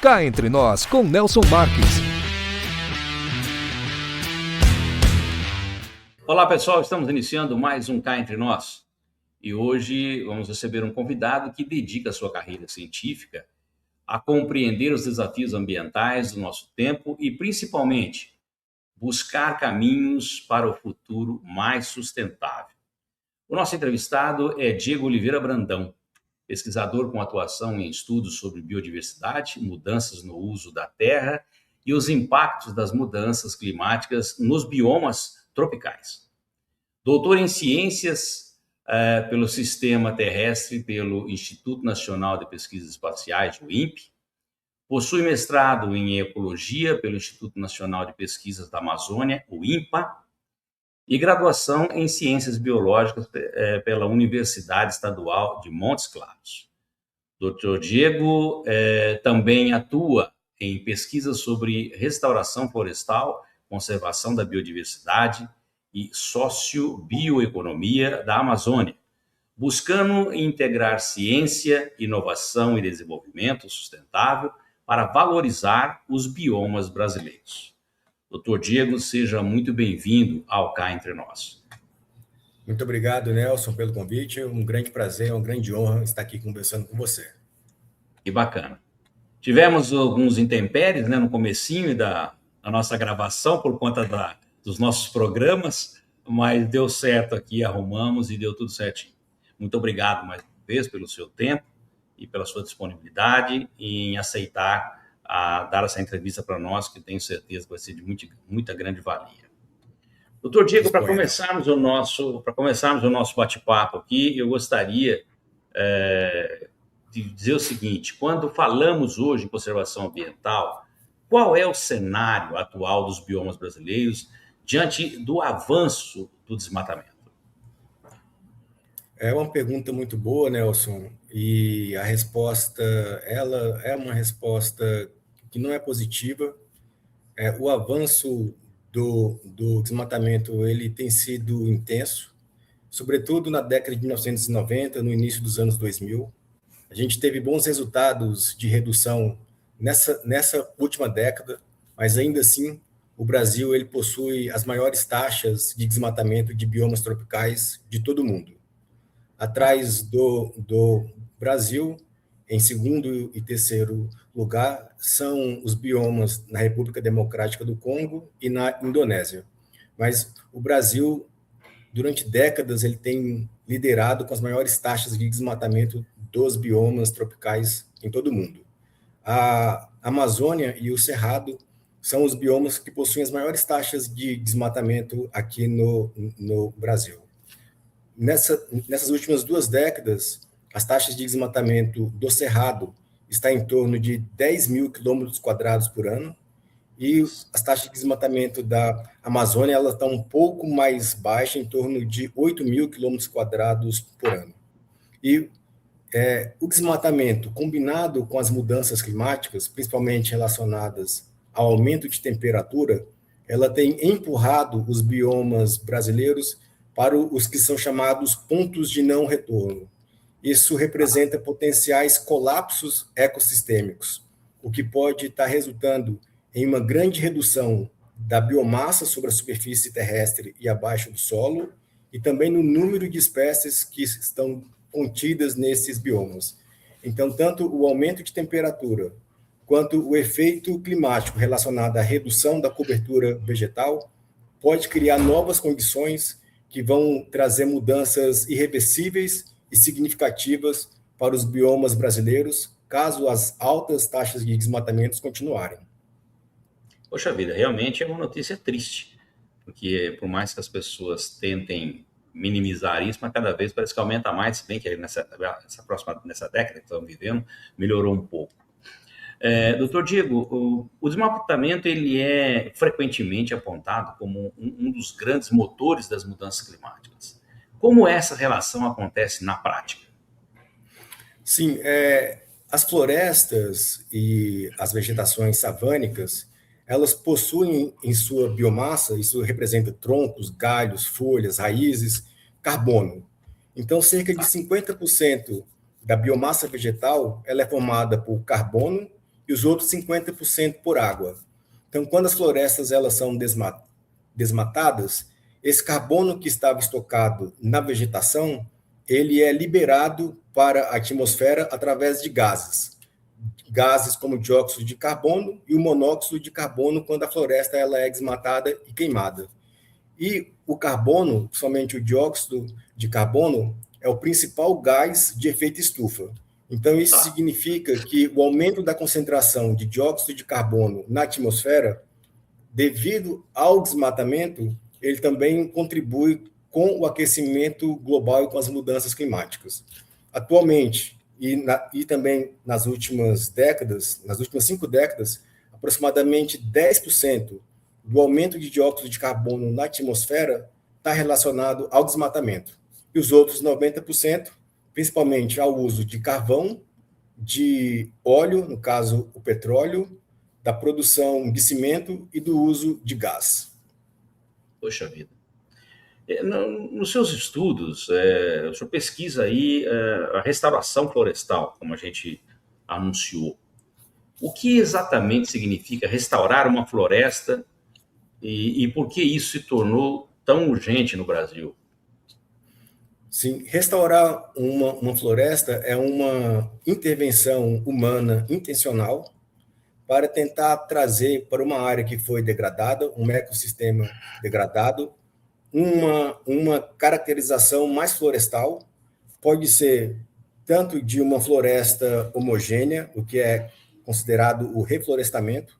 Cá Entre Nós, com Nelson Marques. Olá pessoal, estamos iniciando mais um Cá Entre Nós. E hoje vamos receber um convidado que dedica a sua carreira científica a compreender os desafios ambientais do nosso tempo e, principalmente, buscar caminhos para o futuro mais sustentável. O nosso entrevistado é Diego Oliveira Brandão, pesquisador com atuação em estudos sobre biodiversidade, mudanças no uso da terra e os impactos das mudanças climáticas nos biomas tropicais. Doutor em Ciências pelo Sistema Terrestre pelo Instituto Nacional de Pesquisas Espaciais, o INPE, possui mestrado em Ecologia pelo Instituto Nacional de Pesquisas da Amazônia, o INPA, e graduação em Ciências Biológicas pela Universidade Estadual de Montes Claros. Dr. Diego também atua em pesquisas sobre restauração florestal, conservação da biodiversidade e sociobioeconomia da Amazônia, buscando integrar ciência, inovação e desenvolvimento sustentável para valorizar os biomas brasileiros. Doutor Diego, seja muito bem-vindo ao Cá Entre Nós. Muito obrigado, Nelson, pelo convite. É um grande prazer, uma grande honra estar aqui conversando com você. Que bacana. Tivemos alguns intempéries, no comecinho da nossa gravação por conta dos nossos programas, mas deu certo aqui, arrumamos e deu tudo certinho. Muito obrigado mais uma vez pelo seu tempo e pela sua disponibilidade em aceitar dar essa entrevista para nós, que tenho certeza que vai ser de muita grande valia. Doutor Diego, para começarmos o nosso bate-papo aqui, eu gostaria de dizer o seguinte: quando falamos hoje em conservação ambiental, qual é o cenário atual dos biomas brasileiros diante do avanço do desmatamento? É uma pergunta muito boa, Nelson, e a resposta, ela é uma resposta que não é positiva. O avanço do desmatamento, ele tem sido intenso, sobretudo na década de 1990, no início dos anos 2000. A gente teve bons resultados de redução nessa última década, mas ainda assim, o Brasil ele possui as maiores taxas de desmatamento de biomas tropicais de todo o mundo. Atrás do Brasil, em segundo e terceiro lugar, são os biomas na República Democrática do Congo e na Indonésia. Mas o Brasil, durante décadas, ele tem liderado com as maiores taxas de desmatamento dos biomas tropicais em todo o mundo. A Amazônia e o Cerrado são os biomas que possuem as maiores taxas de desmatamento aqui no Brasil. Nessas últimas 2 décadas, as taxas de desmatamento do Cerrado está em torno de 10 mil quilômetros quadrados por ano, e as taxas de desmatamento da Amazônia elas estão um pouco mais baixas, em torno de 8 mil quilômetros quadrados por ano. E o desmatamento, combinado com as mudanças climáticas, principalmente relacionadas ao aumento de temperatura, ela tem empurrado os biomas brasileiros para os que são chamados pontos de não retorno. Isso representa potenciais colapsos ecossistêmicos, o que pode estar resultando em uma grande redução da biomassa sobre a superfície terrestre e abaixo do solo, e também no número de espécies que estão contidas nesses biomas. Então, tanto o aumento de temperatura quanto o efeito climático relacionado à redução da cobertura vegetal pode criar novas condições que vão trazer mudanças irreversíveis e significativas para os biomas brasileiros, caso as altas taxas de desmatamento continuarem. Poxa vida, realmente é uma notícia triste, porque por mais que as pessoas tentem minimizar isso, mas cada vez parece que aumenta mais, se bem que nessa década que estamos vivendo, melhorou um pouco. Doutor Diego, o desmatamento ele é frequentemente apontado como um dos grandes motores das mudanças climáticas. Como essa relação acontece na prática? Sim, as florestas e as vegetações savânicas, elas possuem em sua biomassa, isso representa troncos, galhos, folhas, raízes, carbono. Então, cerca de 50% da biomassa vegetal ela é formada por carbono e os outros 50% por água. Então, quando as florestas elas são desmatadas, esse carbono que estava estocado na vegetação, ele é liberado para a atmosfera através de gases. Gases como o dióxido de carbono e o monóxido de carbono quando a floresta ela é desmatada e queimada. E o carbono, somente o dióxido de carbono, é o principal gás de efeito estufa. Então, isso significa que o aumento da concentração de dióxido de carbono na atmosfera, devido ao desmatamento, ele também contribui com o aquecimento global e com as mudanças climáticas. Atualmente, e também nas últimas 5 décadas, aproximadamente 10% do aumento de dióxido de carbono na atmosfera está relacionado ao desmatamento. E os outros 90%, principalmente ao uso de carvão, de óleo, no caso o petróleo, da produção de cimento e do uso de gás. Poxa vida. Nos seus estudos, o senhor pesquisa aí a restauração florestal, como a gente anunciou. O que exatamente significa restaurar uma floresta e por que isso se tornou tão urgente no Brasil? Sim, restaurar uma floresta é uma intervenção humana intencional para tentar trazer para uma área que foi degradada, um ecossistema degradado, uma caracterização mais florestal. Pode ser tanto de uma floresta homogênea, o que é considerado o reflorestamento,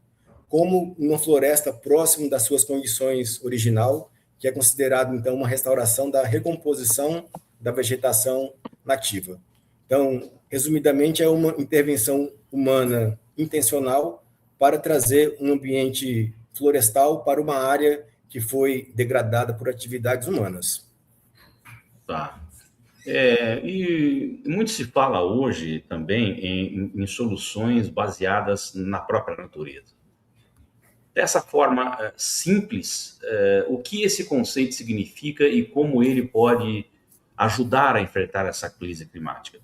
como uma floresta próxima das suas condições original, que é considerado, então, uma restauração da recomposição da vegetação nativa. Então, resumidamente, é uma intervenção humana intencional para trazer um ambiente florestal para uma área que foi degradada por atividades humanas. Tá. E muito se fala hoje também em soluções baseadas na própria natureza. Dessa forma simples, o que esse conceito significa e como ele pode ajudar a enfrentar essa crise climática?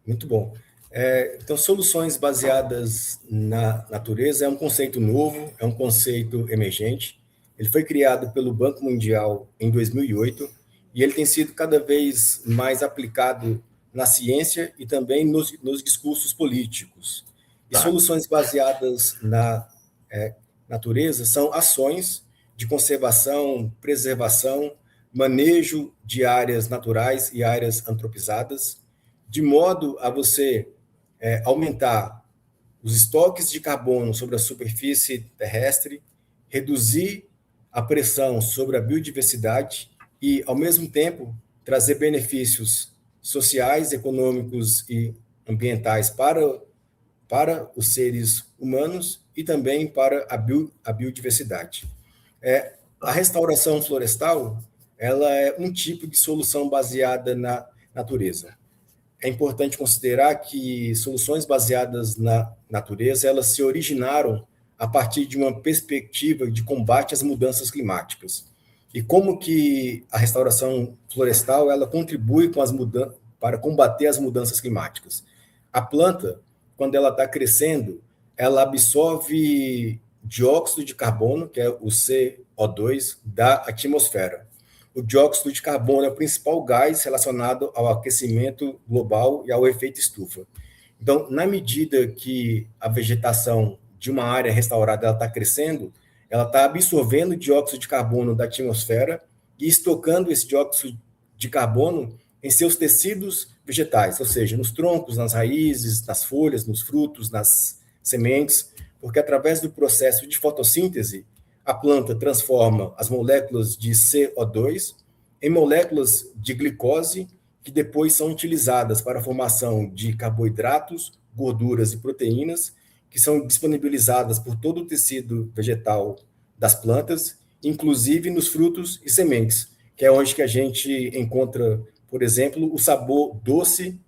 Muito bom. Então, soluções baseadas na natureza é um conceito novo, é um conceito emergente. Ele foi criado pelo Banco Mundial em 2008 e ele tem sido cada vez mais aplicado na ciência e também nos discursos políticos. E soluções baseadas na natureza são ações de conservação, preservação, manejo de áreas naturais e áreas antropizadas, de modo a você aumentar os estoques de carbono sobre a superfície terrestre, reduzir a pressão sobre a biodiversidade e, ao mesmo tempo, trazer benefícios sociais, econômicos e ambientais para os seres humanos e também para a biodiversidade. A restauração florestal ela é um tipo de solução baseada na natureza. É importante considerar que soluções baseadas na natureza elas se originaram a partir de uma perspectiva de combate às mudanças climáticas. E como que a restauração florestal ela contribui para combater as mudanças climáticas? A planta, quando ela está crescendo, ela absorve dióxido de carbono, que é o CO2, da atmosfera. O dióxido de carbono é o principal gás relacionado ao aquecimento global e ao efeito estufa. Então, na medida que a vegetação de uma área restaurada está crescendo, ela está absorvendo dióxido de carbono da atmosfera e estocando esse dióxido de carbono em seus tecidos vegetais, ou seja, nos troncos, nas raízes, nas folhas, nos frutos, nas sementes, porque através do processo de fotossíntese, a planta transforma as moléculas de CO2 em moléculas de glicose, que depois são utilizadas para a formação de carboidratos, gorduras e proteínas, que são disponibilizadas por todo o tecido vegetal das plantas, inclusive nos frutos e sementes, que é onde que a gente encontra, por exemplo, o sabor doce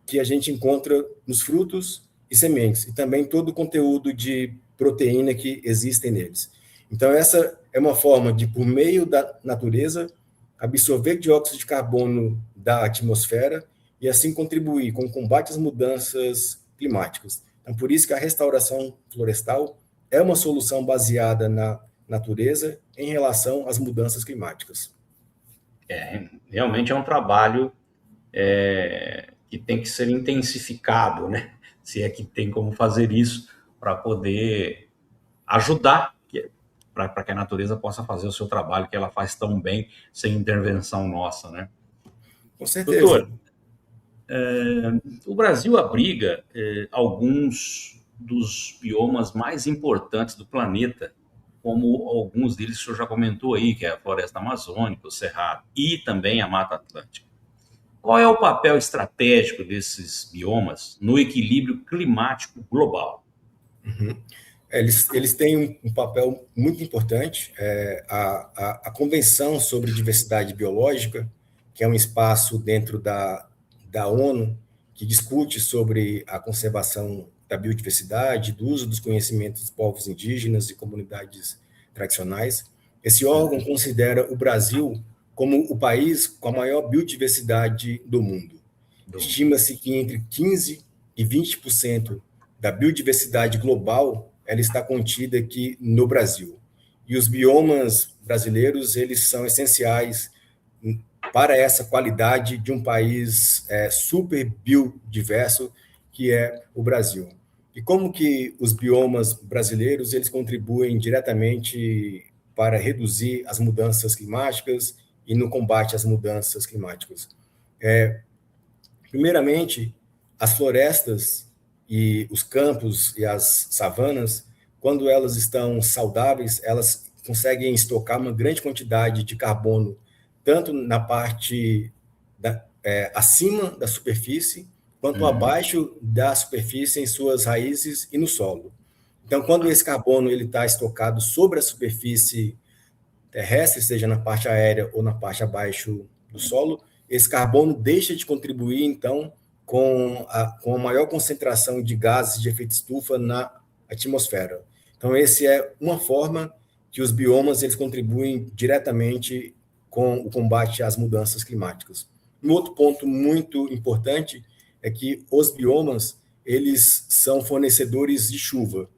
que a gente encontra nos frutos e sementes, e também todo o conteúdo de proteína que existem neles. Então, essa é uma forma de, por meio da natureza, absorver dióxido de carbono da atmosfera e assim contribuir com o combate às mudanças climáticas. Então, por isso que a restauração florestal é uma solução baseada na natureza em relação às mudanças climáticas. Realmente é um trabalho que tem que ser intensificado, né? Se é que tem como fazer isso para poder ajudar para que a natureza possa fazer o seu trabalho que ela faz tão bem sem intervenção nossa, né? Com certeza. Doutor, o Brasil abriga alguns dos biomas mais importantes do planeta, como alguns deles que o senhor já comentou aí, que é a floresta amazônica, o cerrado e também a Mata Atlântica. Qual é o papel estratégico desses biomas no equilíbrio climático global? Eles têm um papel muito importante. A Convenção sobre Diversidade Biológica, que é um espaço dentro da ONU que discute sobre a conservação da biodiversidade, do uso dos conhecimentos dos povos indígenas e comunidades tradicionais. Esse órgão considera o Brasil como o país com a maior biodiversidade do mundo. Estima-se que entre 15% e 20% da biodiversidade global ela está contida aqui no Brasil. E os biomas brasileiros, eles são essenciais para essa qualidade de um país super biodiverso que é o Brasil. E como que os biomas brasileiros eles contribuem diretamente para reduzir as mudanças climáticas e no combate às mudanças climáticas? Primeiramente, as florestas e os campos e as savanas, quando elas estão saudáveis, elas conseguem estocar uma grande quantidade de carbono, tanto na parte acima da superfície, quanto abaixo da superfície em suas raízes e no solo. Então, quando esse carbono ele está estocado sobre a superfície terrestre, seja na parte aérea ou na parte abaixo do solo, esse carbono deixa de contribuir, então, com a maior concentração de gases de efeito estufa na atmosfera. Então, essa é uma forma que os biomas eles contribuem diretamente com o combate às mudanças climáticas. Um outro ponto muito importante é que os biomas eles são fornecedores de chuva.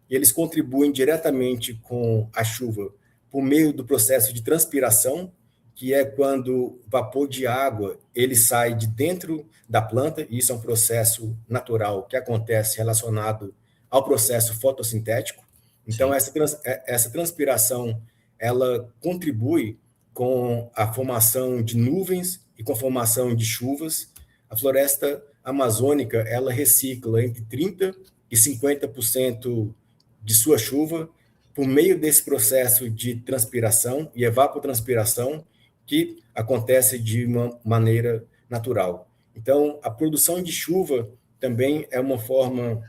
Eles contribuem diretamente com a chuva por meio do processo de transpiração, que é quando o vapor de água ele sai de dentro da planta, e isso é um processo natural que acontece relacionado ao processo fotossintético. Então, essa transpiração ela contribui com a formação de nuvens e com a formação de chuvas. A floresta amazônica ela recicla entre 30% e 50% de sua chuva por meio desse processo de transpiração e evapotranspiração que acontece de uma maneira natural. Então, a produção de chuva também é uma forma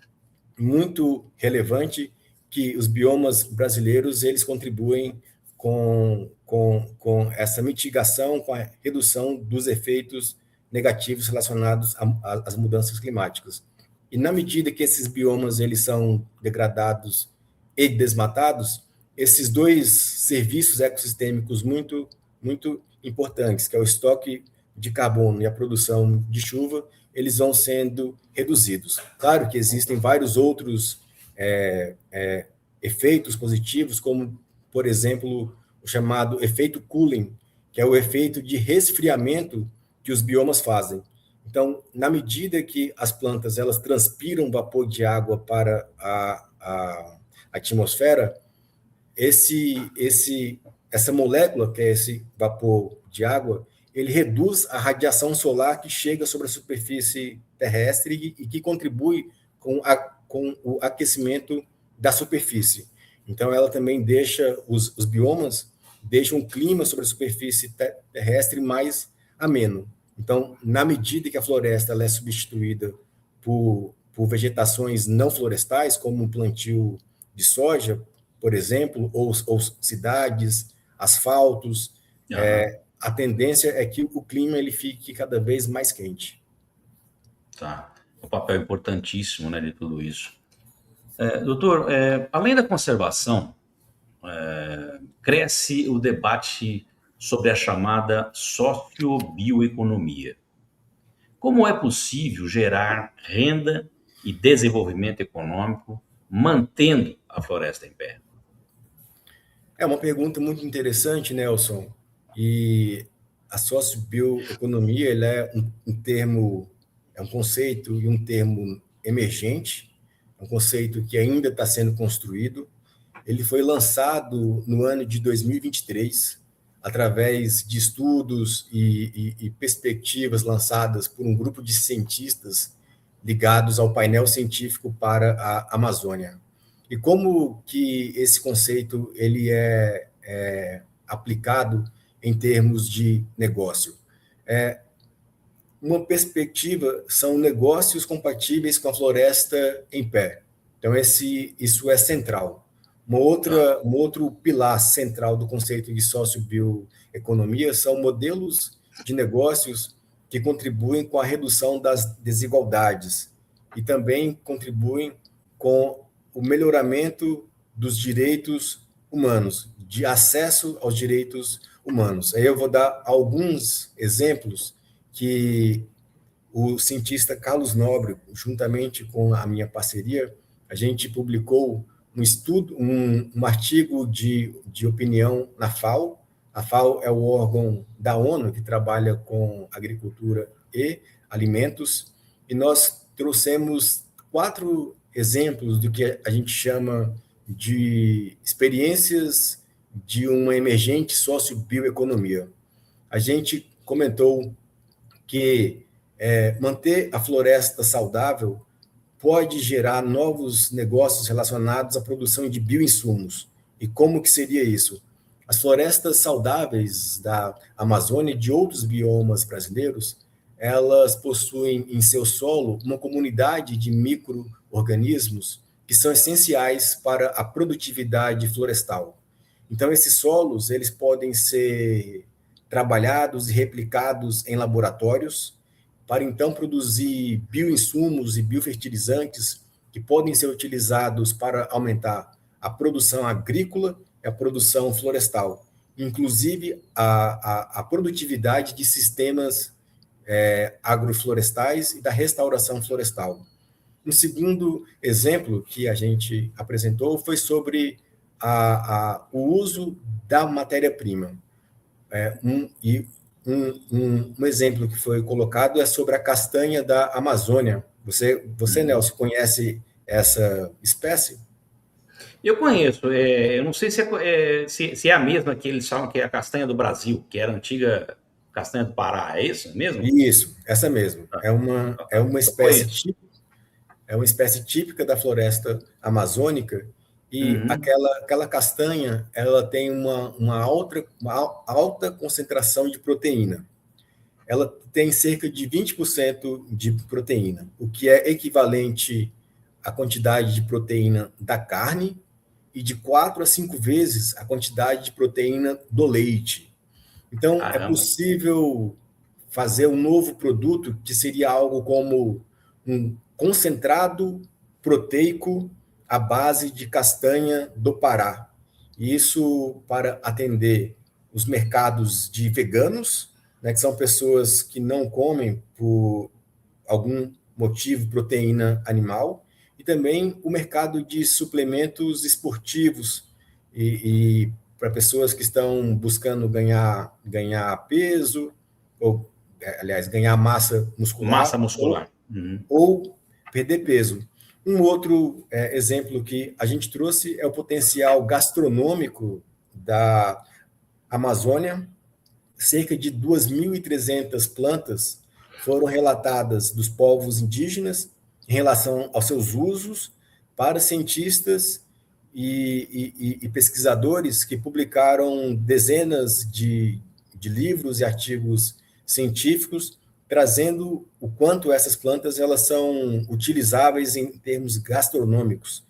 muito relevante que os biomas brasileiros eles contribuem com essa mitigação, com a redução dos efeitos negativos relacionados às mudanças climáticas. E na medida que esses biomas eles são degradados e desmatados, esses dois serviços ecossistêmicos muito importantes, que é o estoque de carbono e a produção de chuva, eles vão sendo reduzidos. Claro que existem vários outros efeitos positivos, como, por exemplo, o chamado efeito cooling, que é o efeito de resfriamento que os biomas fazem. Então, na medida que as plantas elas transpiram vapor de água para a atmosfera, essa molécula, que é esse vapor de água, ele reduz a radiação solar que chega sobre a superfície terrestre e que contribui com o aquecimento da superfície. Então, ela também deixa, os biomas deixam um clima sobre a superfície terrestre mais ameno. Então, na medida que a floresta ela é substituída por vegetações não florestais, como o plantio de soja, por exemplo, ou cidades, asfaltos, a tendência é que o clima ele fique cada vez mais quente. Tá. O papel importantíssimo, né, de tudo isso. Doutor, além da conservação, cresce o debate sobre a chamada sociobioeconomia. Como é possível gerar renda e desenvolvimento econômico, mantendo a floresta em pé? É uma pergunta muito interessante, Nelson. E a sociobioeconomia, ele é um termo, é um conceito e um termo emergente, é um conceito que ainda está sendo construído. Ele foi lançado no ano de 2023, através de estudos e perspectivas lançadas por um grupo de cientistas ligados ao painel científico para a Amazônia. E como que esse conceito ele é aplicado em termos de negócio? Uma perspectiva são negócios compatíveis com a floresta em pé. Então, isso é central. Um outro pilar central do conceito de sociobioeconomia são modelos de negócios que contribuem com a redução das desigualdades e também contribuem com o melhoramento dos direitos humanos, de acesso aos direitos humanos. Aí eu vou dar alguns exemplos que o cientista Carlos Nobre, juntamente com a minha parceria, a gente publicou um estudo, um artigo de opinião na FAO. A FAO é o órgão da ONU que trabalha com agricultura e alimentos, e nós trouxemos 4 exemplos do que a gente chama de experiências de uma emergente sociobioeconomia. A gente comentou que manter a floresta saudável pode gerar novos negócios relacionados à produção de bioinsumos. E como que seria isso? As florestas saudáveis da Amazônia e de outros biomas brasileiros, elas possuem em seu solo uma comunidade de micro-organismos que são essenciais para a produtividade florestal. Então, esses solos, eles podem ser trabalhados e replicados em laboratórios para então produzir bioinsumos e biofertilizantes que podem ser utilizados para aumentar a produção agrícola e a produção florestal, inclusive a produtividade de sistemas agroflorestais e da restauração florestal. Um segundo exemplo que a gente apresentou foi sobre o uso da matéria-prima. Um exemplo que foi colocado é sobre a castanha da Amazônia. Você Nelson, conhece essa espécie? Eu conheço, eu não sei se é a mesma que eles falam que é a castanha do Brasil, que era a antiga castanha do Pará, é isso mesmo? Isso, essa mesmo. É uma espécie típica da floresta amazônica, e aquela castanha ela tem uma alta concentração de proteína. Ela tem cerca de 20% de proteína, o que é equivalente à quantidade de proteína da carne e de 4 a 5 vezes a quantidade de proteína do leite. Então, Caramba. é possível fazer um novo produto que seria algo como um concentrado proteico à base de castanha do Pará. Isso para atender os mercados de veganos, né, que são pessoas que não comem por algum motivo proteína animal, e também o mercado de suplementos esportivos e para pessoas que estão buscando ganhar peso, ou, aliás, ganhar massa muscular. Massa muscular. Ou perder peso. Um outro exemplo que a gente trouxe é o potencial gastronômico da Amazônia. Cerca de 2.300 plantas foram relatadas dos povos indígenas em relação aos seus usos para cientistas e pesquisadores que publicaram dezenas de livros e artigos científicos trazendo o quanto essas plantas elas são utilizáveis em termos gastronômicos.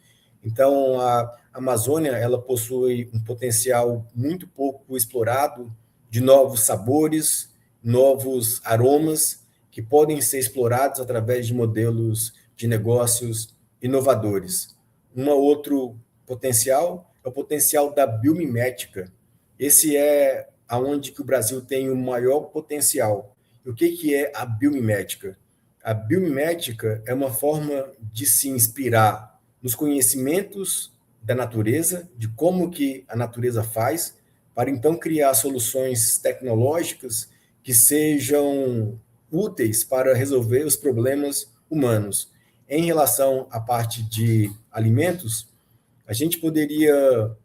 Então, a Amazônia ela possui um potencial muito pouco explorado de novos sabores, novos aromas que podem ser explorados através de modelos de negócios inovadores. Um outro potencial é o potencial da biomimética. Esse é aonde que o Brasil tem o maior potencial. O que é a biomimética? a biomimética é uma forma de se inspirar nos conhecimentos da natureza, de como que a natureza faz, para então criar soluções tecnológicas que sejam úteis para resolver os problemas humanos. Em relação à parte de alimentos, a gente poderia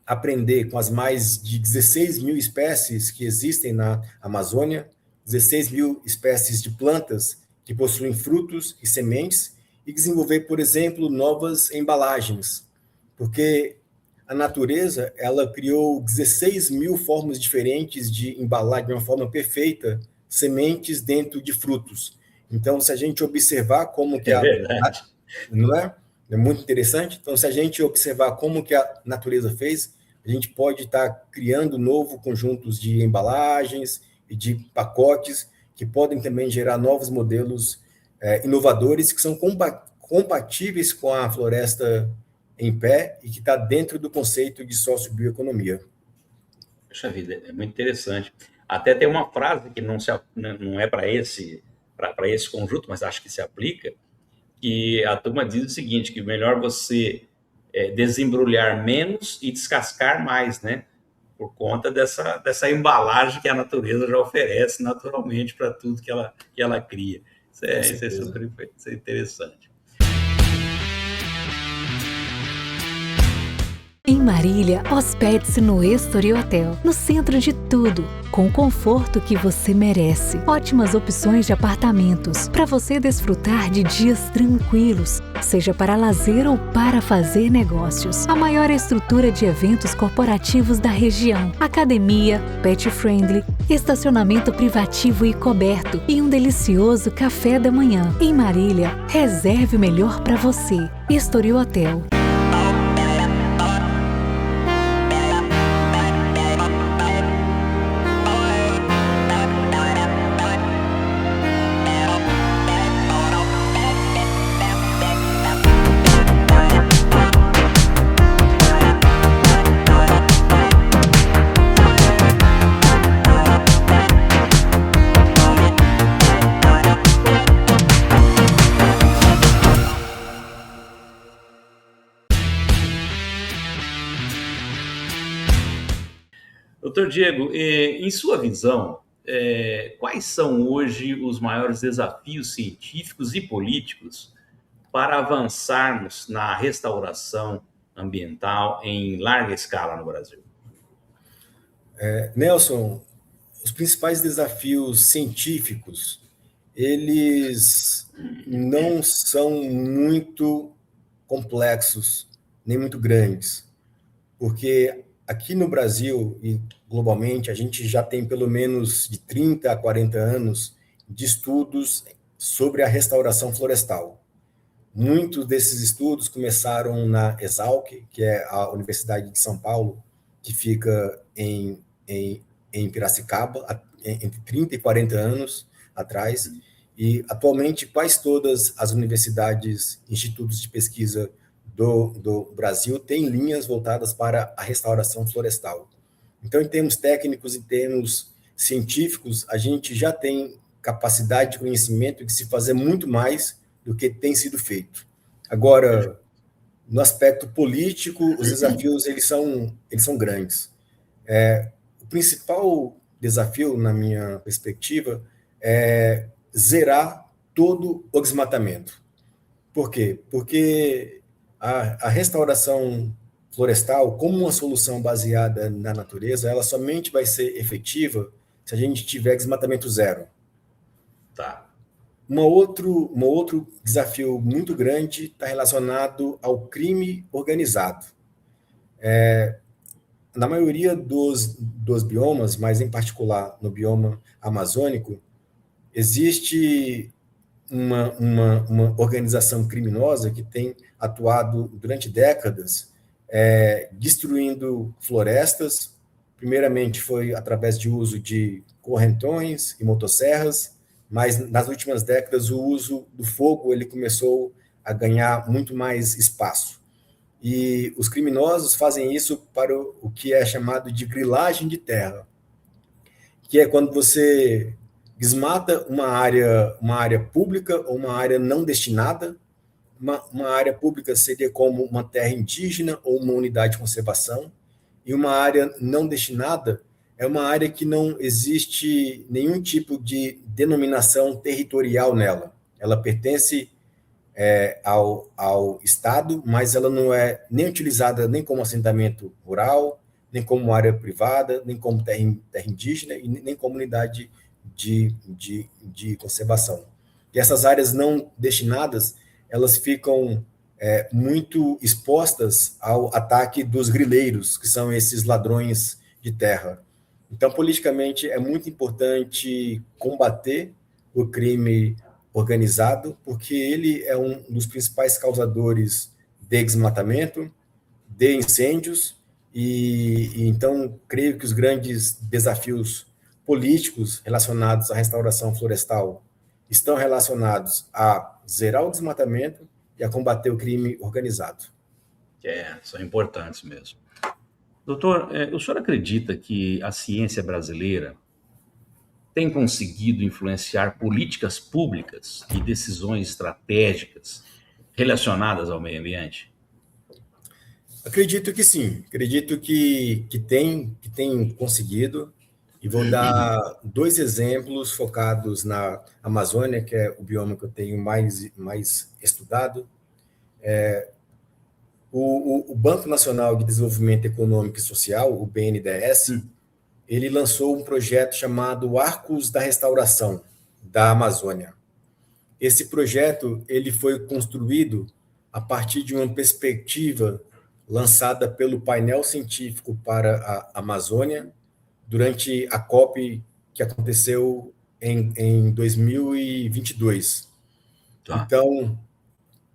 aprender com as mais de 16 mil espécies que existem na Amazônia, 16 mil espécies de plantas que possuem frutos e sementes, e desenvolver, por exemplo, novas embalagens, porque a natureza ela criou 16 mil formas diferentes de embalar de uma forma perfeita sementes dentro de frutos. Então, se a gente observar como que É verdade. não é? É muito interessante. Então, se a gente observar como que a natureza fez, a gente pode estar criando novo conjuntos de embalagens e de pacotes que podem também gerar novos modelos inovadores que são compatíveis com a floresta em pé e que está dentro do conceito de sociobioeconomia. Poxa vida, é muito interessante. Até tem uma frase que não é para esse conjunto, mas acho que se aplica, que a turma diz o seguinte, que melhor você desembrulhar menos e descascar mais, né? Por conta dessa embalagem que a natureza já oferece naturalmente para tudo que ela cria. Isso é super isso é interessante. Em Marília, hospede-se no Estoril Hotel, no centro de tudo, com o conforto que você merece. Ótimas opções de apartamentos, para você desfrutar de dias tranquilos, seja para lazer ou para fazer negócios. A maior estrutura de eventos corporativos da região, academia, pet friendly, estacionamento privativo e coberto e um delicioso café da manhã. Em Marília, reserve o melhor para você. Estoril Hotel. Doutor Diego, em sua visão, quais são hoje os maiores desafios científicos e políticos para avançarmos na restauração ambiental em larga escala no Brasil? Nelson, os principais desafios científicos, eles não são muito complexos, nem muito grandes, porque aqui no Brasil e globalmente a gente já tem pelo menos de 30 a 40 anos de estudos sobre a restauração florestal. Muitos desses estudos começaram na Exalc, que é a Universidade de São Paulo, que fica em Piracicaba, entre 30 e 40 anos atrás, e atualmente quase todas as universidades, institutos de pesquisa do Brasil têm linhas voltadas para a restauração florestal. Então, em termos técnicos, em termos científicos, a gente já tem capacidade de conhecimento de se fazer muito mais do que tem sido feito. Agora, no aspecto político, os desafios eles são grandes. O principal desafio, na minha perspectiva, é zerar todo o desmatamento. Por quê? Porque a restauração florestal, como uma solução baseada na natureza, ela somente vai ser efetiva se a gente tiver desmatamento zero. Tá. Um outro desafio muito grande está relacionado ao crime organizado. Na maioria dos biomas, mas em particular no bioma amazônico, existe uma organização criminosa que tem atuado durante décadas, destruindo florestas. Primeiramente foi através de uso de correntões e motosserras, mas nas últimas décadas o uso do fogo ele começou a ganhar muito mais espaço. E os criminosos fazem isso para o que é chamado de grilagem de terra, que é quando você desmata uma área pública ou uma área não destinada. Uma área pública seria como uma terra indígena ou uma unidade de conservação, e uma área não destinada é uma área que não existe nenhum tipo de denominação territorial nela. Ela pertence ao Estado, mas ela não é nem utilizada nem como assentamento rural, nem como área privada, nem como terra indígena e nem como unidade de conservação. E essas áreas não destinadas, elas ficam muito expostas ao ataque dos grileiros, que são esses ladrões de terra. Então, politicamente, é muito importante combater o crime organizado, porque ele é um dos principais causadores de desmatamento, de incêndios, e então creio que os grandes desafios políticos relacionados à restauração florestal estão relacionados a zerar o desmatamento e a combater o crime organizado. São importantes mesmo. Doutor, o senhor acredita que a ciência brasileira tem conseguido influenciar políticas públicas e decisões estratégicas relacionadas ao meio ambiente? Acredito que sim, acredito que tem conseguido, e vou dar 2 exemplos focados na Amazônia, que é o bioma que eu tenho mais estudado. O Banco Nacional de Desenvolvimento Econômico e Social, o BNDES, ele lançou um projeto chamado Arcos da Restauração da Amazônia. Esse projeto ele foi construído a partir de uma perspectiva lançada pelo painel científico para a Amazônia durante a COP que aconteceu em 2022. Tá. Então,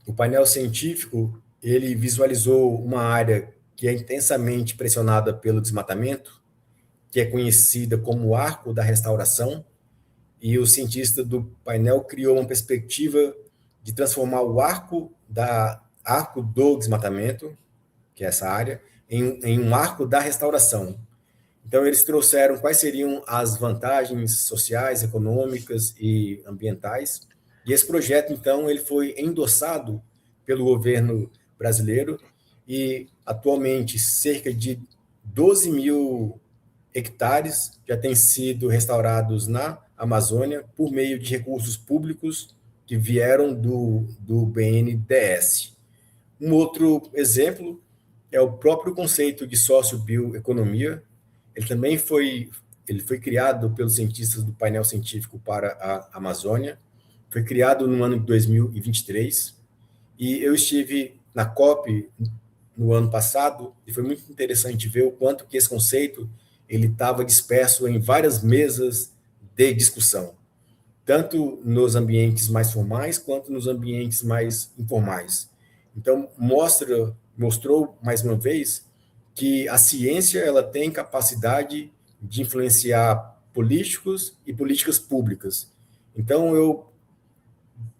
o painel científico ele visualizou uma área que é intensamente pressionada pelo desmatamento, que é conhecida como Arco da Restauração, e o cientista do painel criou uma perspectiva de transformar o arco do desmatamento, que é essa área, em um arco da restauração. Então, eles trouxeram quais seriam as vantagens sociais, econômicas e ambientais, e esse projeto, então, ele foi endossado pelo governo brasileiro, e atualmente cerca de 12 mil hectares já têm sido restaurados na Amazônia por meio de recursos públicos que vieram do BNDES. Um outro exemplo é o próprio conceito de sociobioeconomia. Ele também foi criado pelos cientistas do painel científico para a Amazônia, foi criado no ano de 2023, e eu estive na COP no ano passado, e foi muito interessante ver o quanto que esse conceito ele estava disperso em várias mesas de discussão, tanto nos ambientes mais formais quanto nos ambientes mais informais. Então, mostrou mais uma vez que a ciência ela tem capacidade de influenciar políticos e políticas públicas. Então, eu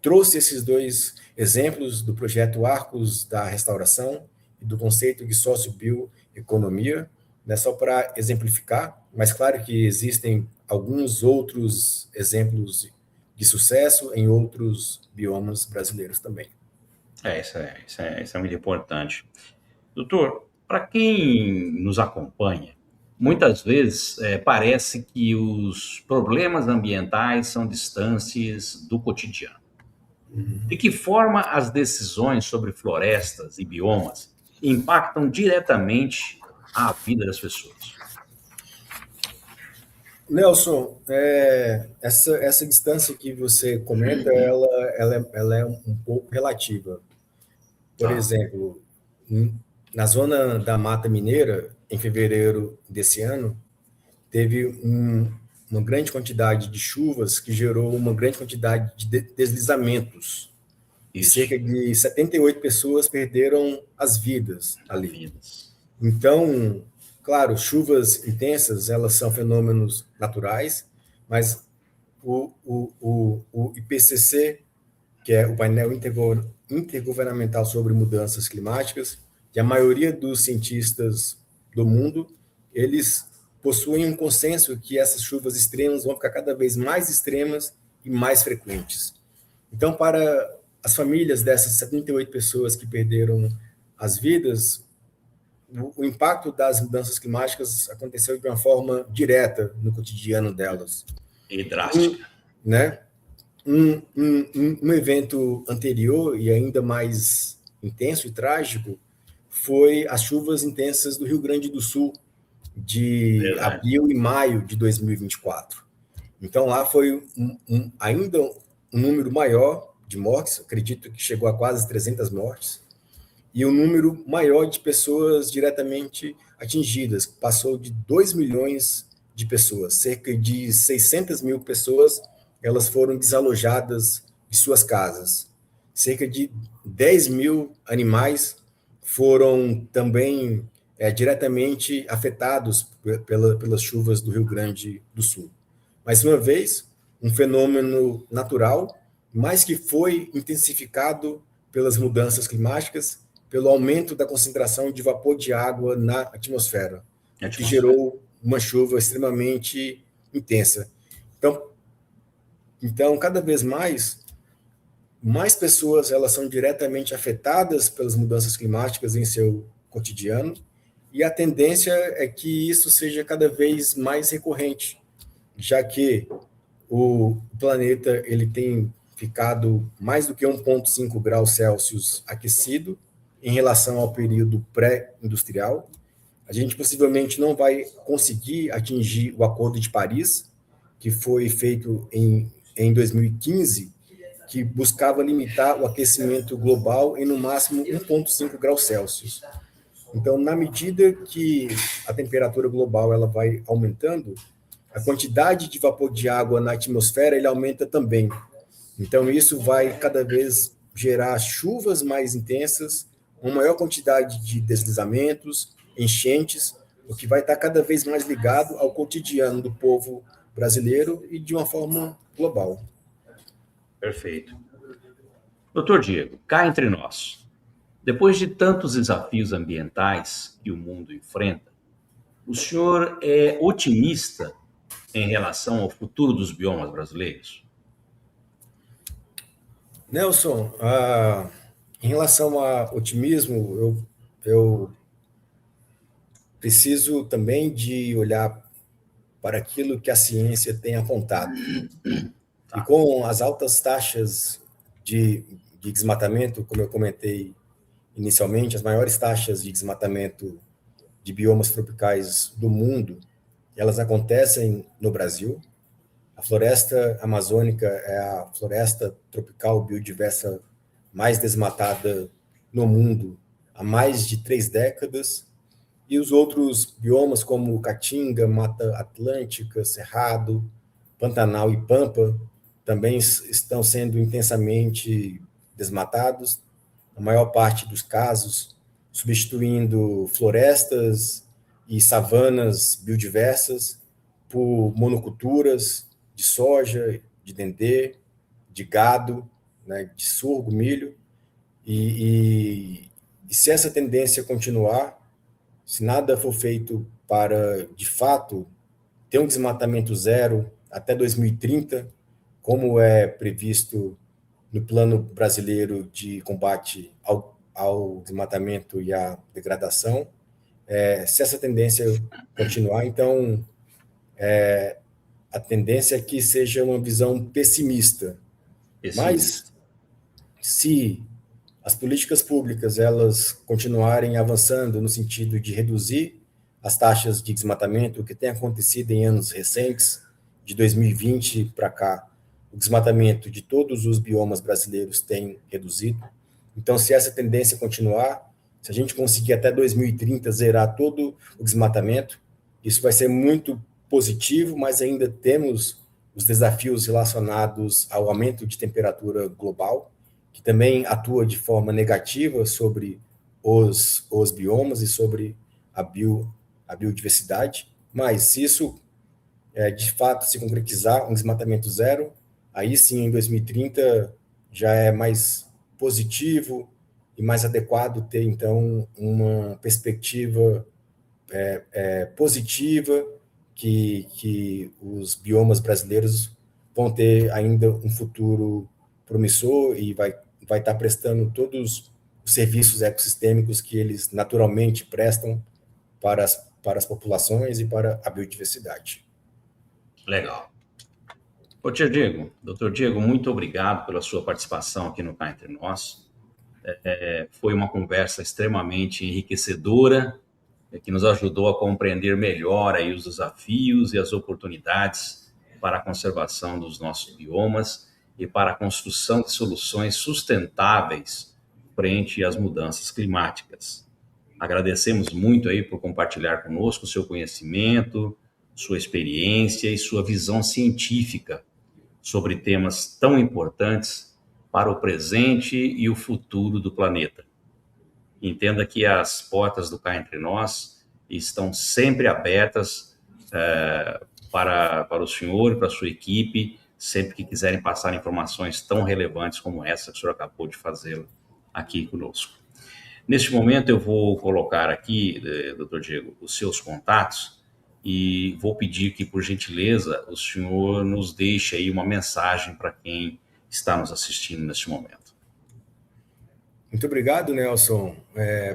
trouxe esses 2 exemplos do projeto Arcos da Restauração e do conceito de sociobioeconomia, né, só para exemplificar, mas claro que existem alguns outros exemplos de sucesso em outros biomas brasileiros também. Isso é muito importante. Doutor, para quem nos acompanha, muitas vezes parece que os problemas ambientais são distantes do cotidiano. De que forma as decisões sobre florestas e biomas impactam diretamente a vida das pessoas? Nelson, essa distância que você comenta, ela é um pouco relativa. Por exemplo, na zona da Mata Mineira, em fevereiro desse ano, teve uma grande quantidade de chuvas que gerou uma grande quantidade de deslizamentos. E cerca de 78 pessoas perderam as vidas ali. Então, claro, chuvas intensas, elas são fenômenos naturais, mas o IPCC, que é o painel intergovernamental sobre mudanças climáticas, e a maioria dos cientistas do mundo, eles possuem um consenso que essas chuvas extremas vão ficar cada vez mais extremas e mais frequentes. Então, para as famílias dessas 78 pessoas que perderam as vidas, o impacto das mudanças climáticas aconteceu de uma forma direta no cotidiano delas. E drástica. Né? Um evento anterior e ainda mais intenso e trágico foi as chuvas intensas do Rio Grande do Sul, de abril e maio de 2024. Então, lá foi ainda um número maior de mortes, acredito que chegou a quase 300 mortes, e um número maior de pessoas diretamente atingidas, passou de 2 milhões de pessoas, cerca de 600 mil pessoas, elas foram desalojadas de suas casas. Cerca de 10 mil animais foram também diretamente afetados pelas chuvas do Rio Grande do Sul. Mais uma vez, um fenômeno natural, mas que foi intensificado pelas mudanças climáticas, pelo aumento da concentração de vapor de água na atmosfera, que gerou uma chuva extremamente intensa. Então, cada vez mais pessoas elas são diretamente afetadas pelas mudanças climáticas em seu cotidiano, e a tendência é que isso seja cada vez mais recorrente, já que o planeta ele tem ficado mais do que 1,5 graus Celsius aquecido em relação ao período pré-industrial. A gente possivelmente não vai conseguir atingir o Acordo de Paris, que foi feito em 2015, que buscava limitar o aquecimento global em no máximo 1,5 graus Celsius. Então, na medida que a temperatura global ela vai aumentando, a quantidade de vapor de água na atmosfera ele aumenta também. Então, isso vai cada vez gerar chuvas mais intensas, uma maior quantidade de deslizamentos, enchentes, o que vai estar cada vez mais ligado ao cotidiano do povo brasileiro e de uma forma global. Perfeito. Doutor Diego, cá entre nós, depois de tantos desafios ambientais que o mundo enfrenta, o senhor é otimista em relação ao futuro dos biomas brasileiros? Nelson, em relação ao otimismo, eu preciso também de olhar para aquilo que a ciência tem apontado. E com as altas taxas de desmatamento, como eu comentei inicialmente, as maiores taxas de desmatamento de biomas tropicais do mundo, elas acontecem no Brasil. A floresta amazônica é a floresta tropical biodiversa mais desmatada no mundo há mais de 3 décadas, e os outros biomas como Caatinga, Mata Atlântica, Cerrado, Pantanal e Pampa também estão sendo intensamente desmatados, na maior parte dos casos, substituindo florestas e savanas biodiversas por monoculturas de soja, de dendê, de gado, né, de sorgo, milho. E se essa tendência continuar, se nada for feito para, de fato, ter um desmatamento zero até 2030, como é previsto no Plano Brasileiro de Combate ao Desmatamento e à Degradação, se essa tendência continuar, então a tendência é que seja uma visão pessimista. Mas se as políticas públicas elas continuarem avançando no sentido de reduzir as taxas de desmatamento, o que tem acontecido em anos recentes, de 2020 para cá, o desmatamento de todos os biomas brasileiros tem reduzido. Então, se essa tendência continuar, se a gente conseguir até 2030 zerar todo o desmatamento, isso vai ser muito positivo, mas ainda temos os desafios relacionados ao aumento de temperatura global, que também atua de forma negativa sobre os biomas e sobre a biodiversidade. Mas se isso de fato se concretizar, um desmatamento zero, aí sim, em 2030, já é mais positivo e mais adequado ter, então, uma perspectiva positiva que os biomas brasileiros vão ter ainda um futuro promissor e vai estar prestando todos os serviços ecossistêmicos que eles naturalmente prestam para as populações e para a biodiversidade. Legal. Doutor Diego, muito obrigado pela sua participação aqui no Cá Entre Nós. Foi uma conversa extremamente enriquecedora, que nos ajudou a compreender melhor aí os desafios e as oportunidades para a conservação dos nossos biomas e para a construção de soluções sustentáveis frente às mudanças climáticas. Agradecemos muito aí por compartilhar conosco o seu conhecimento, sua experiência e sua visão científica sobre temas tão importantes para o presente e o futuro do planeta. Entenda que as portas do Cá Entre Nós estão sempre abertas para o senhor e para a sua equipe, sempre que quiserem passar informações tão relevantes como essa que o senhor acabou de fazer aqui conosco. Neste momento, eu vou colocar aqui, doutor Diego, os seus contatos e vou pedir que, por gentileza, o senhor nos deixe aí uma mensagem para quem está nos assistindo neste momento. Muito obrigado, Nelson.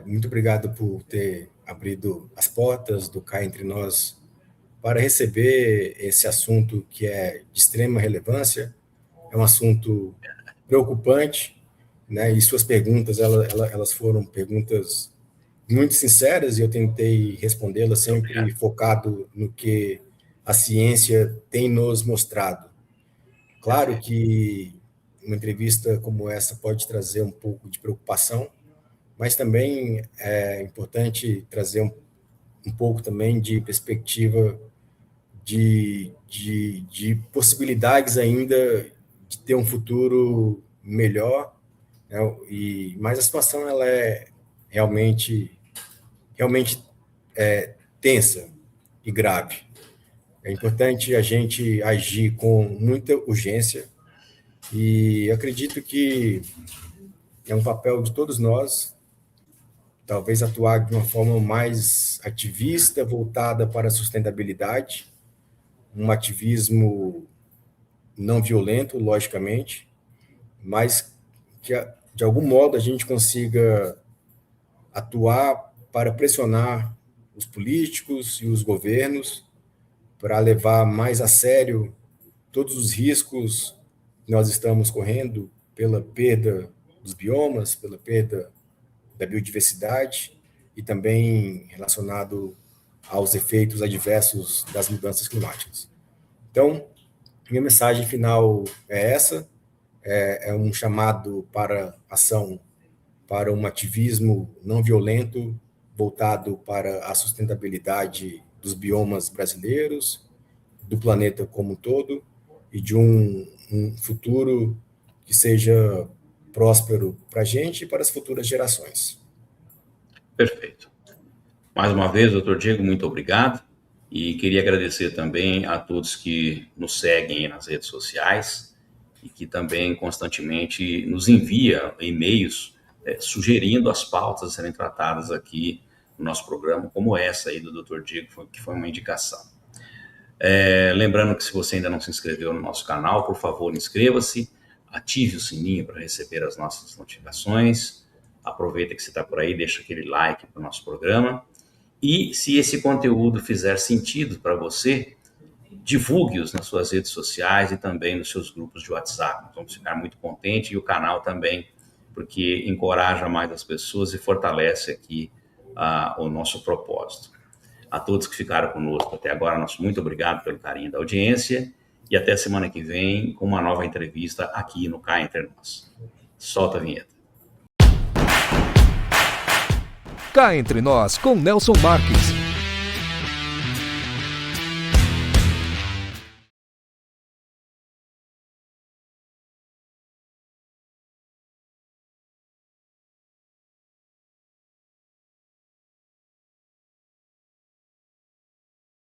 Muito obrigado por ter abrido as portas do Cá Entre Nós para receber esse assunto que é de extrema relevância. É um assunto preocupante, né? E suas perguntas, elas foram perguntas muito sinceras e eu tentei respondê-las sempre focado no que a ciência tem nos mostrado. Claro que uma entrevista como essa pode trazer um pouco de preocupação, mas também é importante trazer um pouco também de perspectiva de possibilidades ainda de ter um futuro melhor, né? Mas a situação ela é realmente tensa e grave. É importante a gente agir com muita urgência e acredito que é um papel de todos nós, talvez atuar de uma forma mais ativista, voltada para a sustentabilidade, um ativismo não violento, logicamente, mas que, de algum modo, a gente consiga atuar para pressionar os políticos e os governos para levar mais a sério todos os riscos que nós estamos correndo pela perda dos biomas, pela perda da biodiversidade e também relacionado aos efeitos adversos das mudanças climáticas. Então, minha mensagem final é essa, é um chamado para ação, para um ativismo não violento voltado para a sustentabilidade dos biomas brasileiros, do planeta como um todo, e de um futuro que seja próspero para a gente e para as futuras gerações. Perfeito. Mais uma vez, doutor Diego, muito obrigado. E queria agradecer também a todos que nos seguem nas redes sociais e que também constantemente nos enviam e-mails sugerindo as pautas a serem tratadas aqui no nosso programa, como essa aí do doutor Diego, que foi uma indicação. Lembrando que se você ainda não se inscreveu no nosso canal, por favor, inscreva-se, ative o sininho para receber as nossas notificações, aproveita que você está por aí, deixa aquele like para o nosso programa, e se esse conteúdo fizer sentido para você, divulgue-os nas suas redes sociais e também nos seus grupos de WhatsApp. Nós vamos ficar muito contentes, e o canal também, porque encoraja mais as pessoas e fortalece aqui o nosso propósito. A todos que ficaram conosco até agora, nosso muito obrigado pelo carinho da audiência e até semana que vem com uma nova entrevista aqui no Cá Entre Nós. Solta a vinheta. Cá Entre Nós com Nelson Marques.